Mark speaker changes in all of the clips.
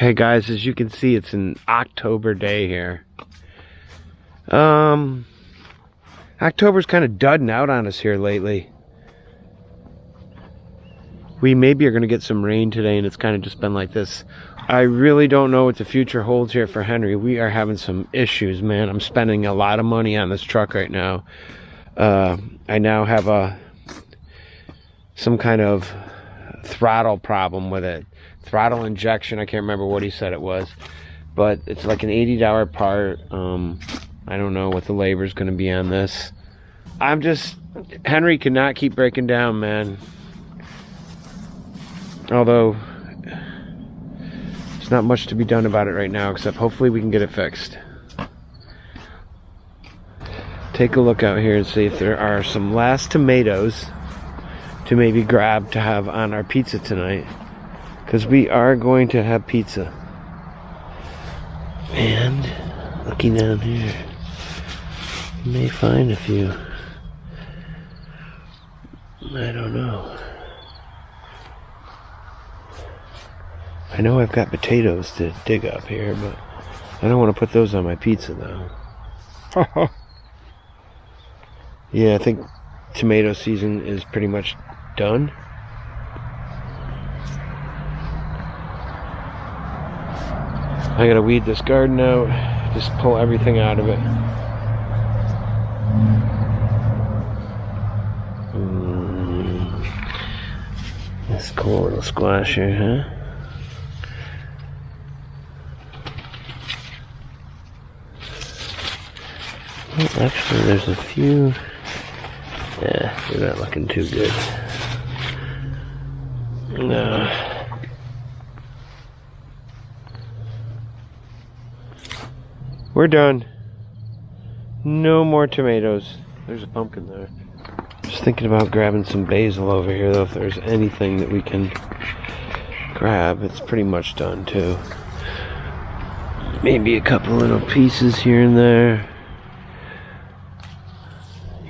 Speaker 1: Okay guys, as you can see, it's an October day here. October's kind of dudding out on us here lately. We maybe are going to get some rain today, and it's kind of just been like this. I really don't know what the future holds here for Henry. We are having some issues, man. I'm spending a lot of money on this truck right now. I now have some kind of throttle problem with it. Throttle injection, I can't remember what he said it was, but it's like an $80 part. I don't know what the labor is going to be on this. Henry cannot keep breaking down, man. Although there's not much to be done about it right now, except hopefully we can get it fixed. Take a look out here and see if there are some last tomatoes to maybe grab to have on our pizza tonight. Because we are going to have pizza. And looking down here, you may find a few. I don't know. I know I've got potatoes to dig up here, but I don't want to put those on my pizza though. Yeah, I think tomato season is pretty much done. I gotta weed this garden out, just pull everything out of it. This cool little squash here, huh? Well, actually, there's a few. Yeah, they're not looking too good. No. We're done. No more tomatoes. There's a pumpkin there. Just thinking about grabbing some basil over here, though, if there's anything that we can grab. It's pretty much done, too. Maybe a couple little pieces here and there.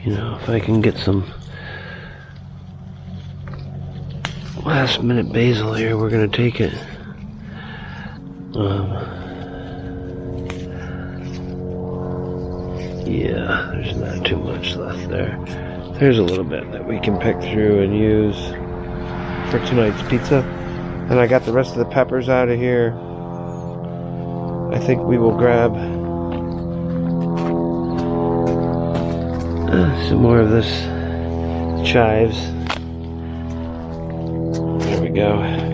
Speaker 1: You know, if I can get some last minute basil here, we're gonna take it. Yeah, there's not too much left there. There's a little bit that we can pick through and use for tonight's pizza. And I got the rest of the peppers out of here. I think we will grab some more of this chives. There we go.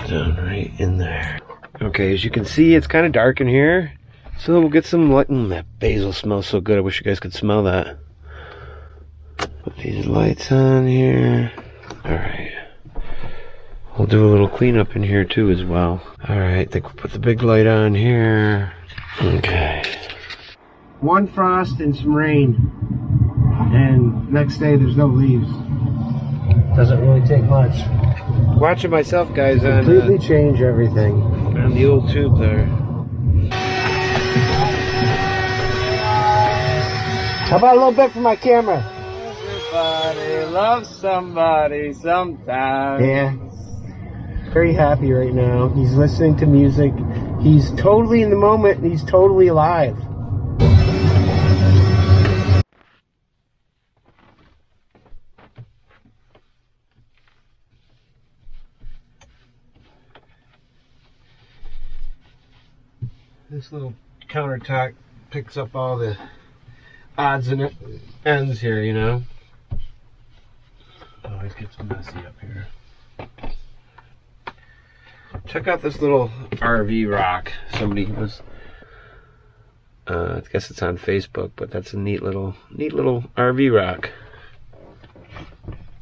Speaker 1: Down right in there. Okay, as you can see, it's kind of dark in here, so we'll get some light. That basil smells so good. I wish you guys could smell that. Put these lights on here. Alright, we'll do a little cleanup in here too as well. Alright, I think we'll put the big light on here. Okay, one frost and some rain, and next day there's no leaves. Doesn't really take much. Watching myself, guys, completely change everything on the old tube there. How about a little bit for my camera? Everybody loves somebody sometime. Yeah. Very happy right now. He's listening to music. He's totally in the moment, and he's totally alive. This little countertop picks up all the odds and ends here, you know. Always gets messy up here. Check out this little RV rock. Somebody was, I guess it's on Facebook, but that's a neat little RV rock.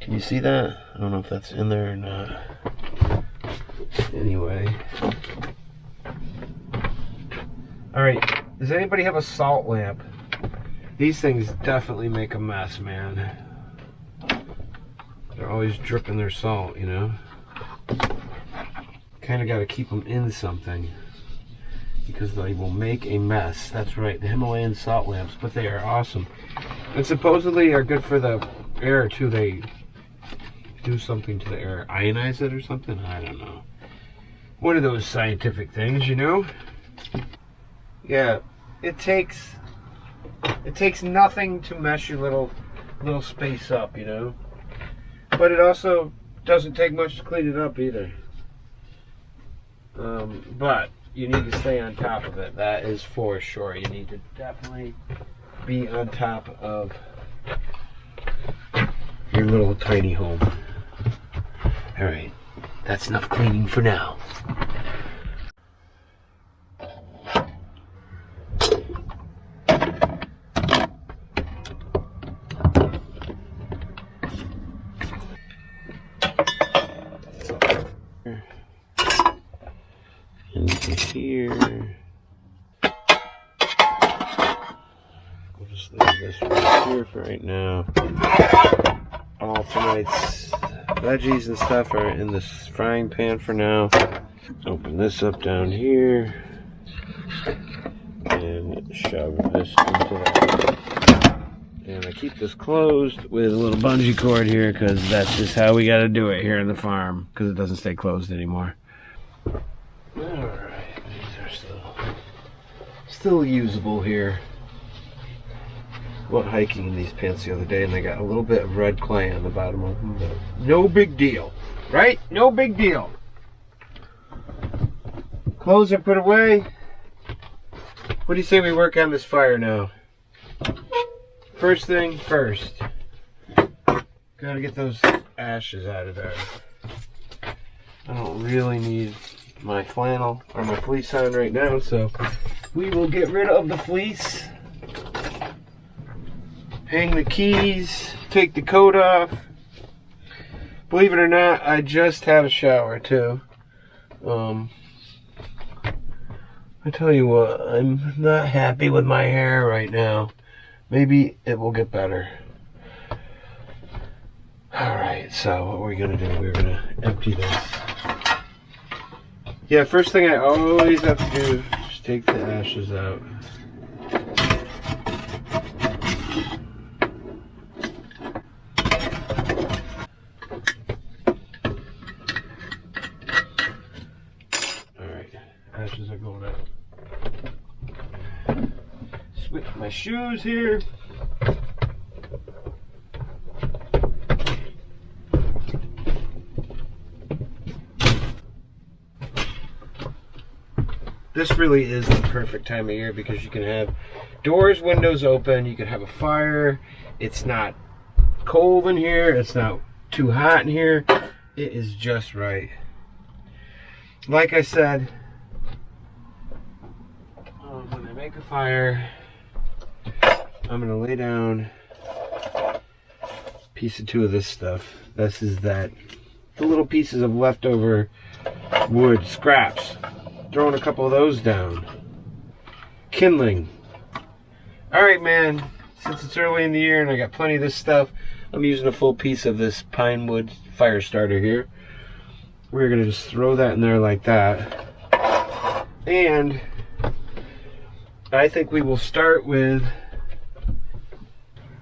Speaker 1: Can you see that? I don't know if that's in there or not. Anyway. Alright, does anybody have a salt lamp? These things definitely make a mess, man. They're always dripping their salt, you know? Kind of got to keep them in something. because they will make a mess. That's right, the Himalayan salt lamps, but they are awesome. And supposedly are good for the air too. They do something to the air, ionize it or something, I don't know. One of those scientific things, you know? Yeah, it takes nothing to mess your little space up, you know? But it also doesn't take much to clean it up either. But you need to stay on top of it. That is for sure. You need to definitely be on top of your little tiny home. Alright, that's enough cleaning for now. Into here. We'll just leave this right here for right now. All tonight's veggies and stuff are in this frying pan for now. Open this up down here and shove this into that. And I keep this closed with a little bungee cord here because that's just how we got to do it here in the farm, because it doesn't stay closed anymore. Alright, these are still usable here. Went hiking in these pants the other day and they got a little bit of red clay on the bottom of them, but no big deal, right? No big deal. Clothes are put away. What do you say we work on this fire now? First thing first. Gotta get those ashes out of there. I don't really need my flannel or my fleece on right now, so we will get rid of the fleece. Hang the keys, take the coat off. Believe it or not, I just had a shower too. I tell you what, I'm not happy with my hair right now. Maybe it will get better. Alright, so what we're gonna do, we're gonna empty this. Yeah, first thing I always have to do is take the ashes out. Ashes are going out. Switch my shoes here. This really is the perfect time of year because you can have doors, windows open, you can have a fire. It's not cold in here, it's not too hot in here. It is just right. Like I said, when I make a fire, I'm gonna lay down a piece or two of this stuff. This is the little pieces of leftover wood scraps. Throwing a couple of those down. Kindling. Alright, man, since it's early in the year and I got plenty of this stuff, I'm using a full piece of this pine wood fire starter here. We're gonna just throw that in there like that. And I think we will start with,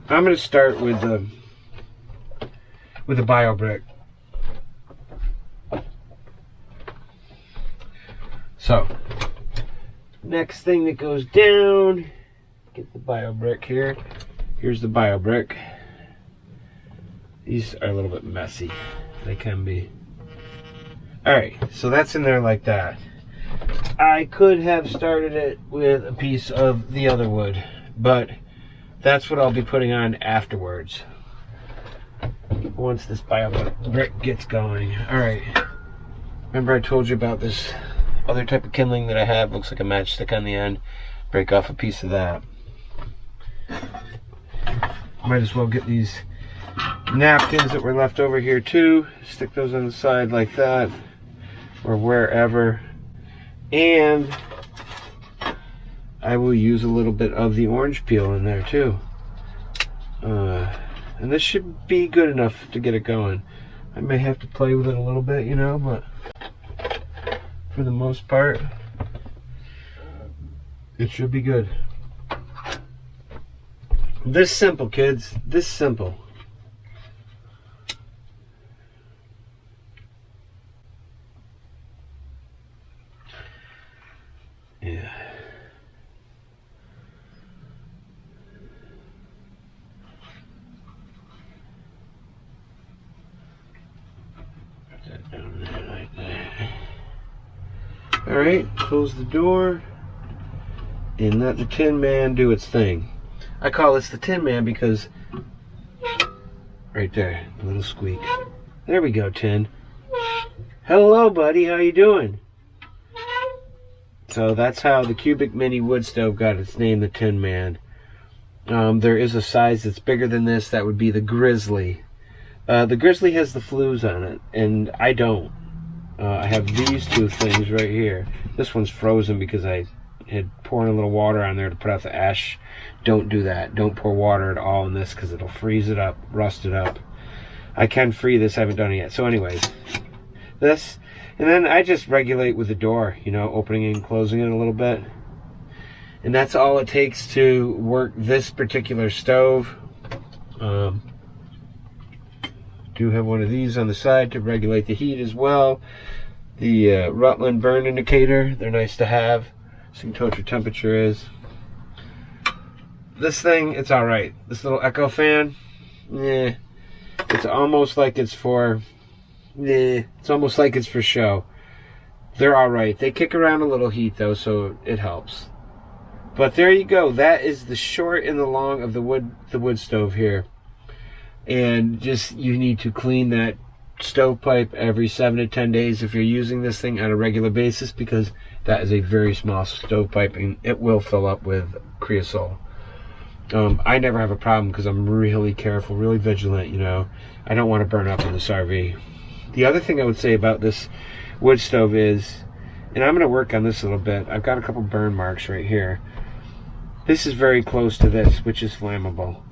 Speaker 1: I'm going to start with the bio brick. So, next thing that goes down, get the bio brick here. Here's the bio brick. These are a little bit messy. They can be. Alright, so that's in there like that. I could have started it with a piece of the other wood, but that's what I'll be putting on afterwards. Once this bio brick gets going. Alright. Remember I told you about this other type of kindling that I have? Looks like a matchstick on the end. Break off a piece of that. Might as well get these napkins that were left over here too. Stick those on the side like that, or wherever. And I will use a little bit of the orange peel in there too. And this should be good enough to get it going. I may have to play with it a little bit, you know, but for the most part, It should be good. This simple, kids. This simple. Yeah. Put that down there like that. Alright, close the door and let the Tin Man do its thing. I call this the Tin Man because right there, a little squeak. There we go, Tin. Hello, buddy. How you doing? So that's how the cubic mini wood stove got its name, the Tin Man. There is a size that's bigger than this. That would be the Grizzly. The Grizzly has the flues on it, and I don't. I have these two things right here. This one's frozen because I had poured a little water on there to put out the ash. Don't do that. Don't pour water at all in this because it'll freeze it up, rust it up. I can free this. I haven't done it yet. So anyways, this. And then I just regulate with the door, you know, opening and closing it a little bit. And that's all it takes to work this particular stove. Do have one of these on the side to regulate the heat as well. The Rutland burn indicator, they're nice to have, so you can tell what your temperature is. This thing, it's alright. This little echo fan, it's almost like it's for, it's almost like it's for show. They're alright. They kick around a little heat though, so it helps. But there you go. That is the short and the long of the wood stove here. And just, you need to clean that stovepipe every 7 to 10 days if you're using this thing on a regular basis, because that is a very small stovepipe and it will fill up with creosote. I never have a problem because I'm really careful, really vigilant, you know. I don't want to burn up in this RV. The other thing I would say about this wood stove is, and I'm going to work on this a little bit, I've got a couple burn marks right here. This is very close to this, which is flammable.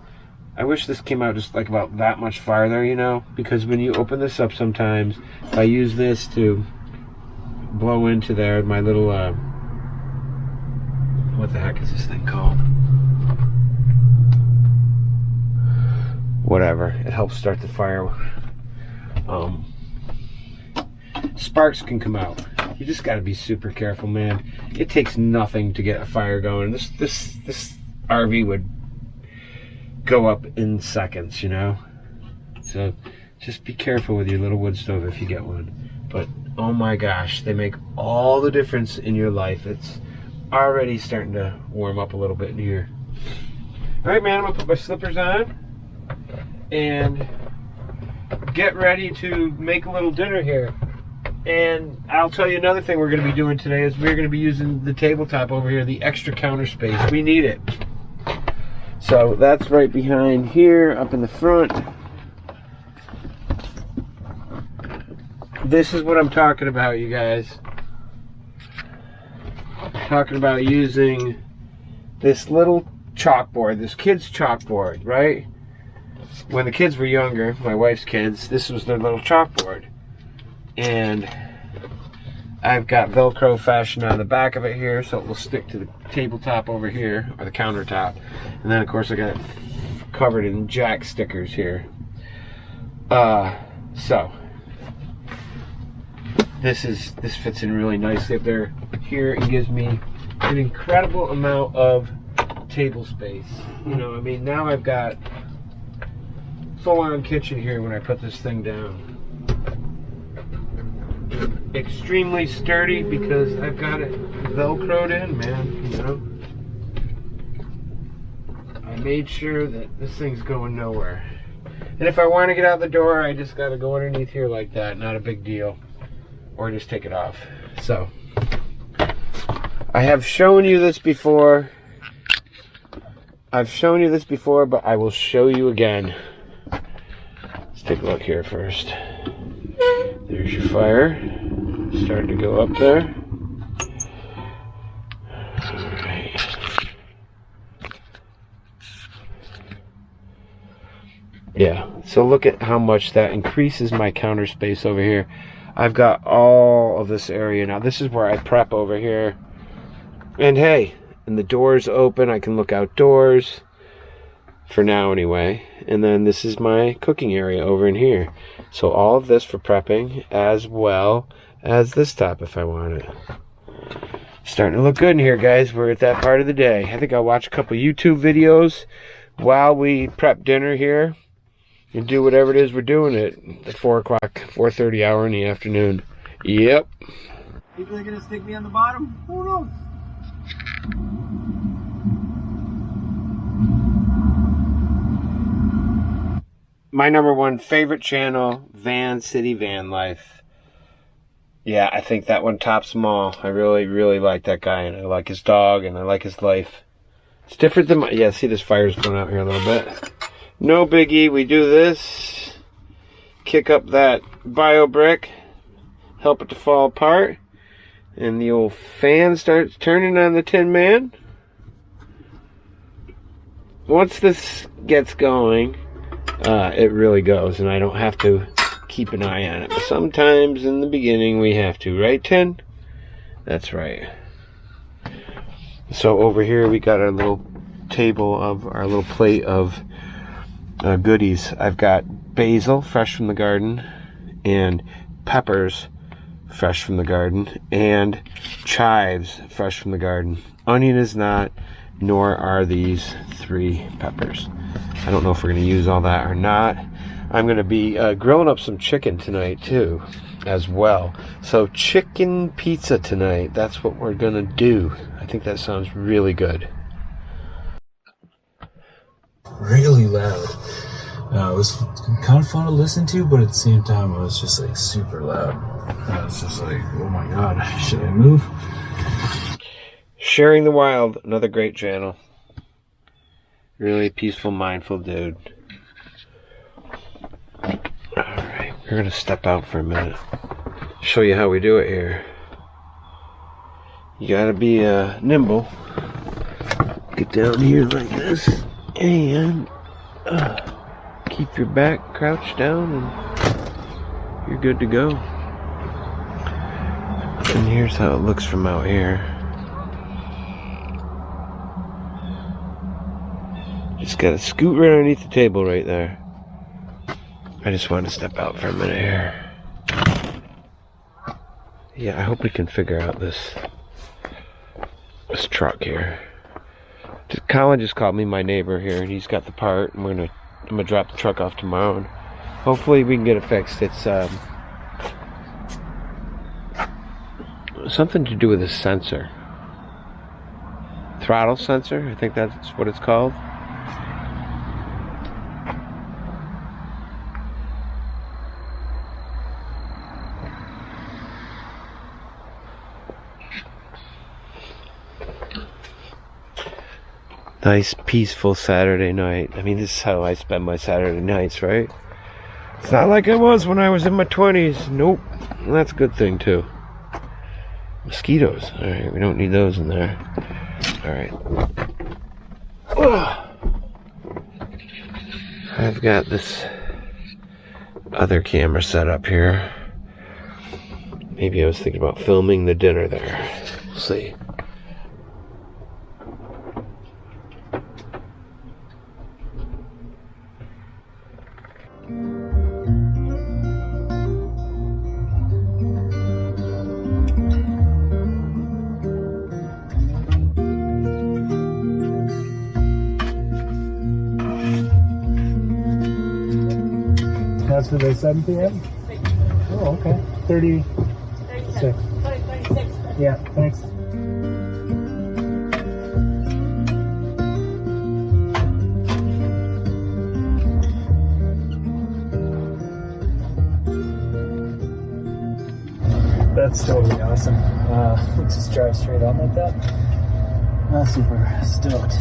Speaker 1: I wish this came out just like about that much farther, you know, because when you open this up sometimes, if I use this to blow into there, my little, what the heck is this thing called? Whatever, it helps start the fire. Sparks can come out. You just got to be super careful, man. It takes nothing to get a fire going. This RV would go up in seconds, you know. So just be careful with your little wood stove if you get one. But oh my gosh, they make all the difference in your life. It's already starting to warm up a little bit in here. All right, man, I'm gonna put my slippers on and get ready to make a little dinner here. And I'll tell you another thing we're going to be doing today is we're going to be using the tabletop over here, the extra counter space. We need it. So that's right behind here, up in the front. This is what I'm talking about, you guys. I'm talking about using this little chalkboard, this kid's chalkboard, right? When the kids were younger, my wife's kids, this was their little chalkboard. And I've got Velcro fastened on the back of it here, so it will stick to the tabletop over here, or the countertop. And then, of course, I got it covered in jack stickers here. So this fits in really nicely up there. Here it gives me an incredible amount of table space. You know, I mean, now I've got full-on kitchen here when I put this thing down. Extremely sturdy because I've got it Velcroed in, man, you know. I made sure that this thing's going nowhere. And if I want to get out the door, I just got to go underneath here like that. Not a big deal. Or just take it off. So, I have shown you this before. I've shown you this before, but I will show you again. Let's take a look here first. There's your fire. Starting to go up there. Alright. Yeah, so look at how much that increases my counter space over here. I've got all of this area now. This is where I prep over here. And hey, and the door's open. I can look outdoors for now anyway. And then this is my cooking area over in here. So all of this for prepping, as well as this top if I want it. Starting to look good in here, guys. We're at that part of the day. I think I'll watch a couple YouTube videos while we prep dinner here and do whatever it is we're doing at the 4 o'clock, 4:30 hour in the afternoon. Yep.
Speaker 2: People are gonna stick me on the bottom? Who knows?
Speaker 1: My #1 favorite channel, Van City Van Life. Yeah, I think that one tops them all. I really, really like that guy, and I like his dog, and I like his life. It's different than my... Yeah, see this fire's going out here a little bit. No biggie, we do this. Kick up that bio brick. Help it to fall apart. And the old fan starts turning on the Tin Man. Once this gets going, it really goes, and I don't have to keep an eye on it. But sometimes in the beginning we have to, right, Tin? That's right. So over here we got our little table of our little plate of goodies. I've got basil, fresh from the garden, and peppers, fresh from the garden, and chives, fresh from the garden. Onion is not, nor are these 3 peppers. I don't know if we're going to use all that or not. I'm going to be grilling up some chicken tonight too, as well. So chicken pizza tonight, that's what we're going to do. I think that sounds really good.
Speaker 3: Really loud. It was kind of fun to listen to, but at the same time it was just like super loud. I was just like, oh my god, should I move?
Speaker 1: Sharing the Wild, another great channel. Really peaceful, mindful dude. Alright, we're going to step out for a minute. Show you how we do it here. You got to be nimble. Get down here like this. And keep your back crouched down and you're good to go. And here's how it looks from out here. Just gotta scoot right underneath the table right there. I just want to step out for a minute here. Yeah, I hope we can figure out this truck here. Colin just called me, my neighbor here, and he's got the part, and I'm gonna drop the truck off tomorrow, and hopefully we can get it fixed. It's something to do with a sensor, throttle sensor. I think that's what it's called. Nice, peaceful Saturday night. I mean, this is how I spend my Saturday nights, right? It's not like it was when I was in my 20s. Nope. And that's a good thing, too. Mosquitoes. Alright, we don't need those in there. Alright. I've got this other camera set up here. Maybe I was thinking about filming the dinner there. We'll see.
Speaker 2: That's for the 7 p.m.? Oh, okay. 36. Yeah, thanks. That's totally awesome. Let's just drive straight on like that. I'm super stoked.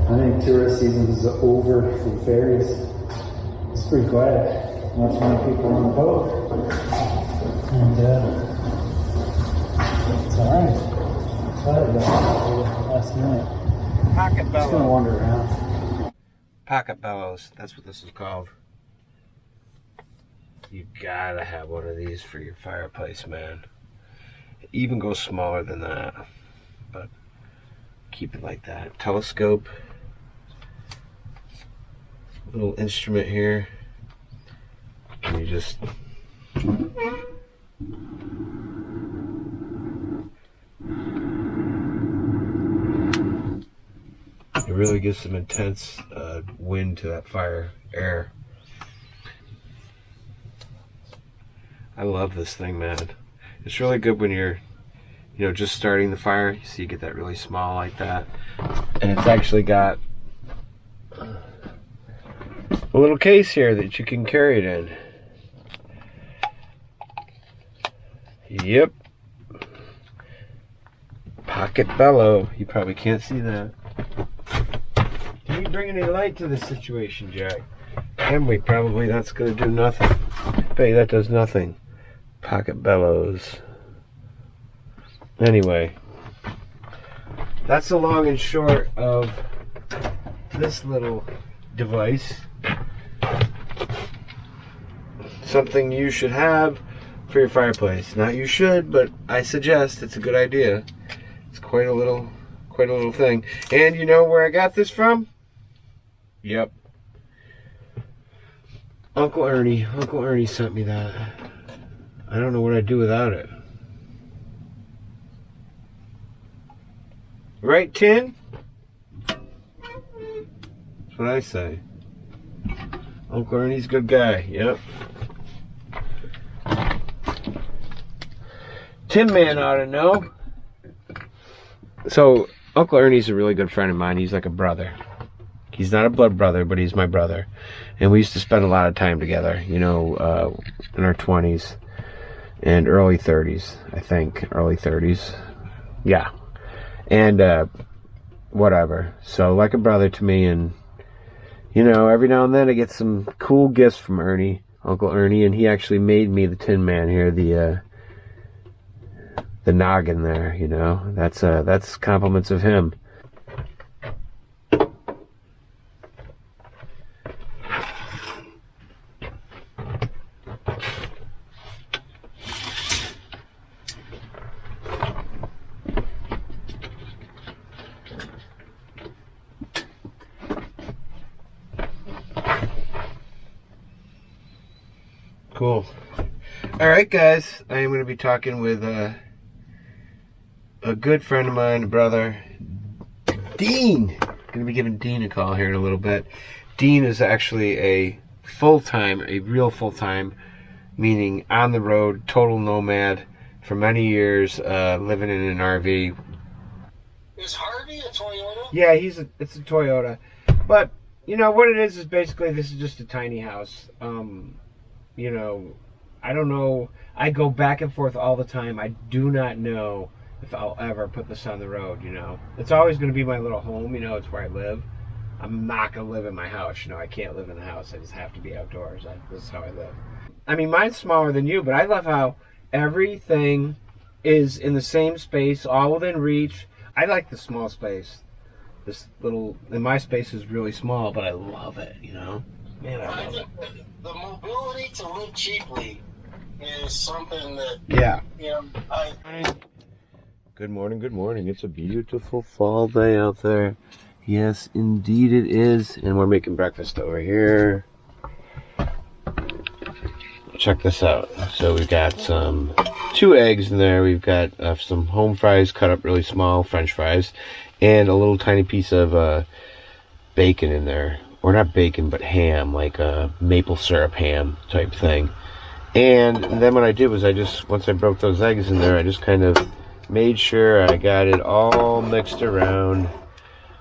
Speaker 2: I think tourist season is over for the ferries. It's pretty quiet. Not too many people on the boat. And Alright. Glad I got last minute.
Speaker 1: Pocket
Speaker 2: Just gonna
Speaker 1: bellows.
Speaker 2: wander around.
Speaker 1: Pocket bellows. That's what this is called. You gotta have one of these for your fireplace, man. It even goes smaller than that, but keep it like that. Telescope. Little instrument here. And you just it really gives some intense wind to that fire air. I love this thing, man. It's really good when you're, just starting the fire. You see, you get that really small like that, and it's actually got a little case here that you can carry it in. Yep. Pocket bellow. You probably can't see that. Can you bring any light to this situation, Jack? Can we? Probably that's going to do nothing. I bet you that does nothing. Pocket bellows. Anyway, that's the long and short of this little device. Something you should have for your fireplace. Not you should, but I suggest. It's a good idea. It's quite a little thing. And you know where I got this from? Yep. Uncle Ernie. Uncle Ernie sent me that. I don't know what I'd do without it. Right, Tin? That's what I say. Uncle Ernie's a good guy. Yep. Tin Man ought to know. So, Uncle Ernie's a really good friend of mine. He's like a brother. He's not a blood brother, but he's my brother. And we used to spend a lot of time together, in our 20s and early 30s, I think. Early 30s. Yeah. And, whatever. So, like a brother to me. And, every now and then I get some cool gifts from Ernie, Uncle Ernie. And he actually made me the Tin Man here, the noggin there, That's compliments of him. Cool. All right, guys. I am going to be talking with a good friend of mine, a brother, Dean. I'm going to be giving Dean a call here in a little bit. Dean is actually a real full-time, meaning on the road, total nomad for many years, living in an RV.
Speaker 4: Is Harvey a Toyota?
Speaker 1: Yeah, it's a Toyota. But, what it is basically this is just a tiny house. I don't know. I go back and forth all the time. I do not know if I'll ever put this on the road, It's always going to be my little home, it's where I live. I'm not going to live in my house, I can't live in the house. I just have to be outdoors. This is how I live. I mean, mine's smaller than you, but I love how everything is in the same space, all within reach. I like the small space. And my space is really small, but I love it, Man, I love it.
Speaker 4: The mobility to live cheaply is something that,
Speaker 1: Yeah.
Speaker 4: I
Speaker 1: Good morning. It's a beautiful fall day out there. Yes, indeed it is. And we're making breakfast over here. Check this out. So we've got 2 eggs in there. We've got some home fries cut up really small, French fries, and a little tiny piece of bacon in there. Or not bacon, but ham, like a maple syrup ham type thing. And then what I did was once I broke those eggs in there, I just kind of made sure I got it all mixed around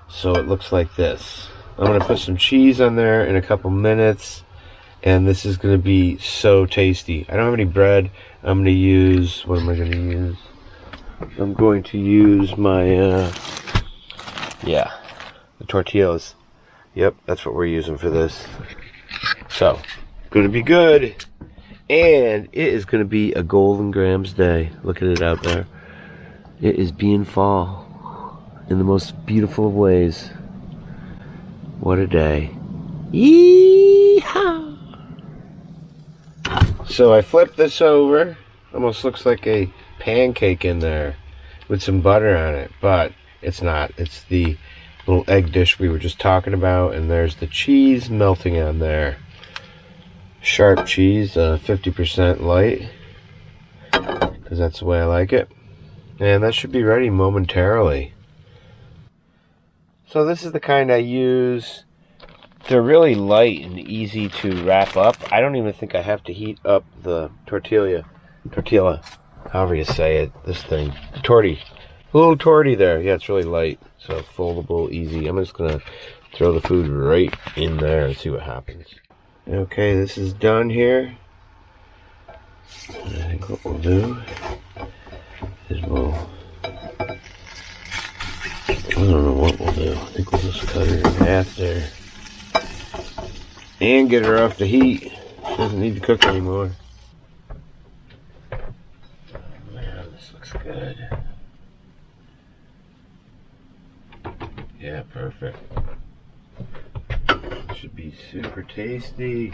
Speaker 1: so it looks like this. I'm going to put some cheese on there in a couple minutes, and this is going to be so tasty. I don't have any bread. I'm going to use, what am I going to use? I'm going to use my, the tortillas. Yep, that's what we're using for this. So, going to be good. And it is going to be a Golden Grams day. Look at it out there. It is being fall in the most beautiful of ways. What a day. Yee-haw! So I flipped this over. Almost looks like a pancake in there with some butter on it, but it's not. It's the little egg dish we were just talking about, and there's the cheese melting on there. Sharp cheese, 50% light, because that's the way I like it. And that should be ready momentarily. So this is the kind I use. They're really light and easy to wrap up. I don't even think I have to heat up the tortilla, however you say it, this thing. The little torty there. Yeah, it's really light, so foldable, easy. I'm just gonna throw the food right in there and see what happens. Okay, this is done here. I think what we'll do is I don't know what we'll do. I think we'll just cut her in half there. And get her off the heat. Doesn't need to cook anymore. Oh man, this looks good. Yeah, perfect. Should be super tasty.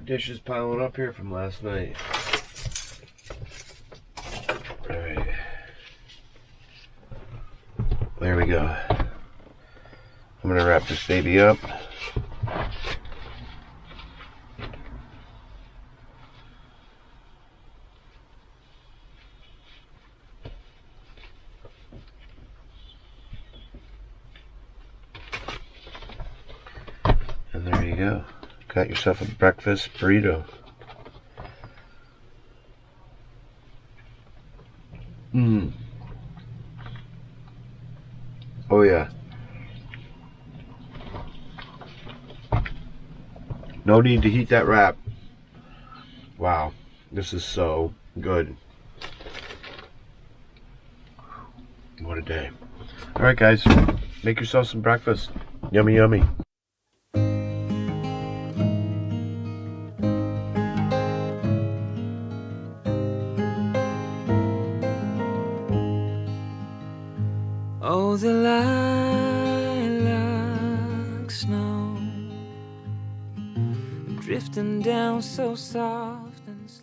Speaker 1: Dishes piling up here from last night. Alright. There we go. I'm gonna wrap this baby up. And there you go. Got yourself a breakfast burrito. Oh yeah. No need to heat that wrap. Wow, this is so good. What a day. Alright guys, make yourself some breakfast. Yummy, yummy.
Speaker 5: Oh, the lilac snow drifting down so soft and slow.